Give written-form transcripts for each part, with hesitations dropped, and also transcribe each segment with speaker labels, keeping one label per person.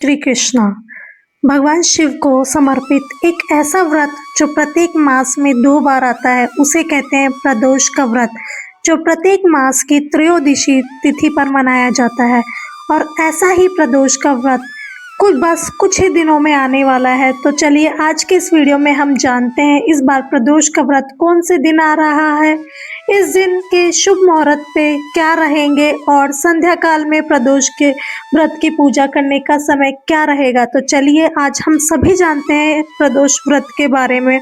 Speaker 1: श्री कृष्णा भगवान शिव को समर्पित एक ऐसा व्रत जो प्रत्येक मास में 2 बार आता है, उसे कहते हैं प्रदोष का व्रत, जो प्रत्येक मास की त्रयोदशी तिथि पर मनाया जाता है। और ऐसा ही प्रदोष का व्रत कुछ ही दिनों में आने वाला है। तो चलिए आज के इस वीडियो में हम जानते हैं इस बार प्रदोष का व्रत कौन से दिन आ रहा है, इस दिन के शुभ मुहूर्त पे क्या रहेंगे और संध्या काल में प्रदोष के व्रत की पूजा करने का समय क्या रहेगा। तो चलिए आज हम सभी जानते हैं प्रदोष व्रत के बारे में।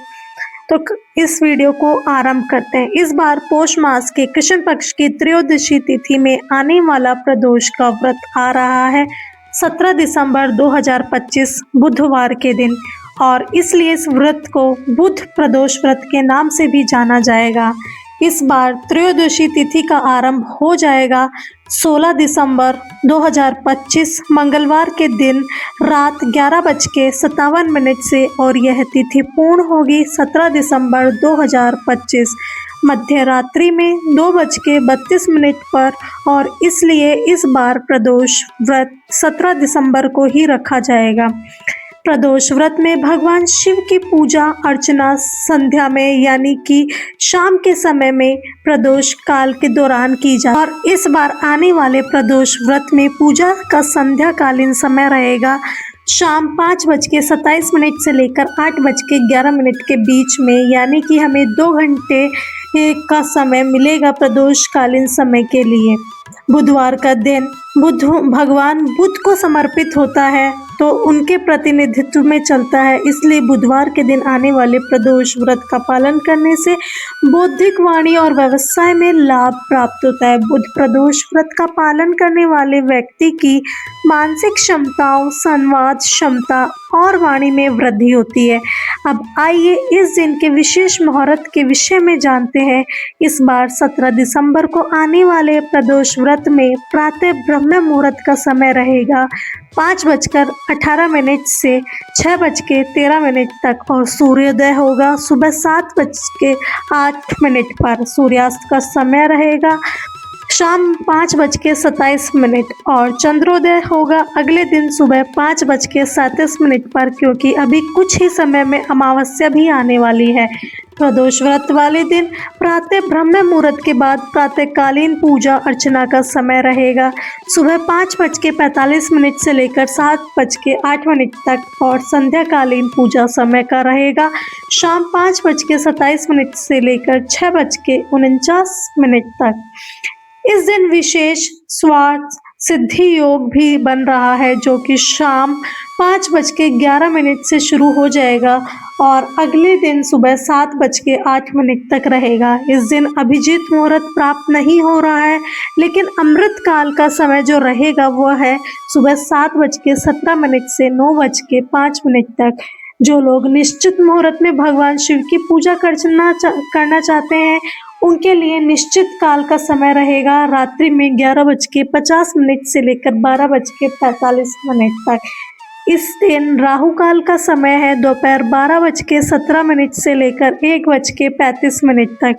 Speaker 1: तो इस वीडियो को आरंभ करते हैं। इस बार पौष मास के कृष्ण पक्ष की त्रयोदशी तिथि में आने वाला प्रदोष का व्रत आ रहा है 17 दिसंबर 2025 बुधवार के दिन, और इसलिए इस व्रत को बुध प्रदोष व्रत के नाम से भी जाना जाएगा। इस बार त्रयोदशी तिथि का आरंभ हो जाएगा 16 दिसंबर 2025 मंगलवार के दिन रात 11:57 से, और यह तिथि पूर्ण होगी 17 दिसंबर 2025 मध्य रात्रि में 2:32 पर, और इसलिए इस बार प्रदोष व्रत 17 दिसंबर को ही रखा जाएगा। प्रदोष व्रत में भगवान शिव की पूजा अर्चना संध्या में यानी कि शाम के समय में प्रदोष काल के दौरान की जाए, और इस बार आने वाले प्रदोष व्रत में पूजा का संध्या कालीन समय रहेगा शाम 5:27 से लेकर 8:11 के बीच में, यानी कि हमें 2 घंटे का समय मिलेगा प्रदोष कालीन समय के लिए। बुधवार का दिन भगवान बुध को समर्पित होता है, तो उनके प्रतिनिधित्व में चलता है, इसलिए बुधवार के दिन आने वाले प्रदोष व्रत का पालन करने से बौद्धिक, वाणी और व्यवसाय में लाभ प्राप्त होता है। बुध प्रदोष व्रत का पालन करने वाले व्यक्ति की मानसिक क्षमताओं, संवाद क्षमता और वाणी में वृद्धि होती है। अब आइए इस दिन के विशेष मुहूर्त के विषय में जानते हैं। इस बार 17 दिसंबर को आने वाले प्रदोष व्रत में प्रातः ब्रह्म मुहूर्त का समय रहेगा 5:18 से 6:13 तक, और सूर्योदय होगा सुबह 7:08 पर। सूर्यास्त का समय रहेगा शाम 5:27 और चंद्रोदय होगा अगले दिन सुबह 5:37 पर, क्योंकि अभी कुछ ही समय में अमावस्या भी आने वाली है। प्रदोष व्रत वाले दिन प्रातः ब्रह्म मुहूर्त के बाद प्रातःकालीन पूजा अर्चना का समय रहेगा सुबह 5:45 से लेकर 7:08 तक, और संध्याकालीन पूजा समय का रहेगा शाम 5:27 से लेकर 6:49 तक। इस दिन विशेष स्वार्थ सिद्धि योग भी बन रहा है, जो कि शाम 5:11 से शुरू हो जाएगा और अगले दिन सुबह 7:08 तक रहेगा। इस दिन अभिजीत मुहूर्त प्राप्त नहीं हो रहा है, लेकिन अमृत काल का समय जो रहेगा वह है सुबह 7:17 से 9:05 तक। जो लोग निश्चित मुहूर्त में भगवान शिव की पूजा करना चाहते हैं, उनके लिए निश्चित काल का समय रहेगा रात्रि में 11:50 से लेकर 12:45 तक। इस दिन राहु काल का समय है दोपहर 12:17 से लेकर 1:35 तक।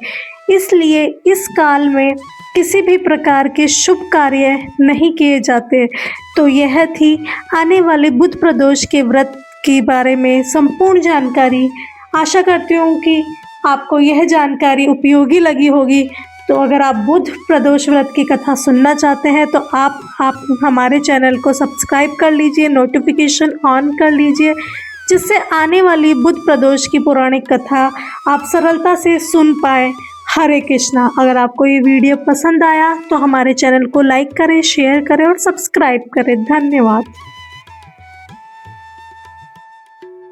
Speaker 1: इसलिए इस काल में किसी भी प्रकार के शुभ कार्य नहीं किए जाते। तो यह थी आने वाले बुध प्रदोष के व्रत के बारे में संपूर्ण जानकारी। आशा करती हूँ कि आपको यह जानकारी उपयोगी लगी होगी। तो अगर आप बुध प्रदोष व्रत की कथा सुनना चाहते हैं तो आप हमारे चैनल को सब्सक्राइब कर लीजिए, नोटिफिकेशन ऑन कर लीजिए, जिससे आने वाली बुध प्रदोष की पौराणिक कथा आप सरलता से सुन पाए। हरे कृष्णा। अगर आपको ये वीडियो पसंद आया तो हमारे चैनल को लाइक करें, शेयर करें और सब्सक्राइब करें। धन्यवाद।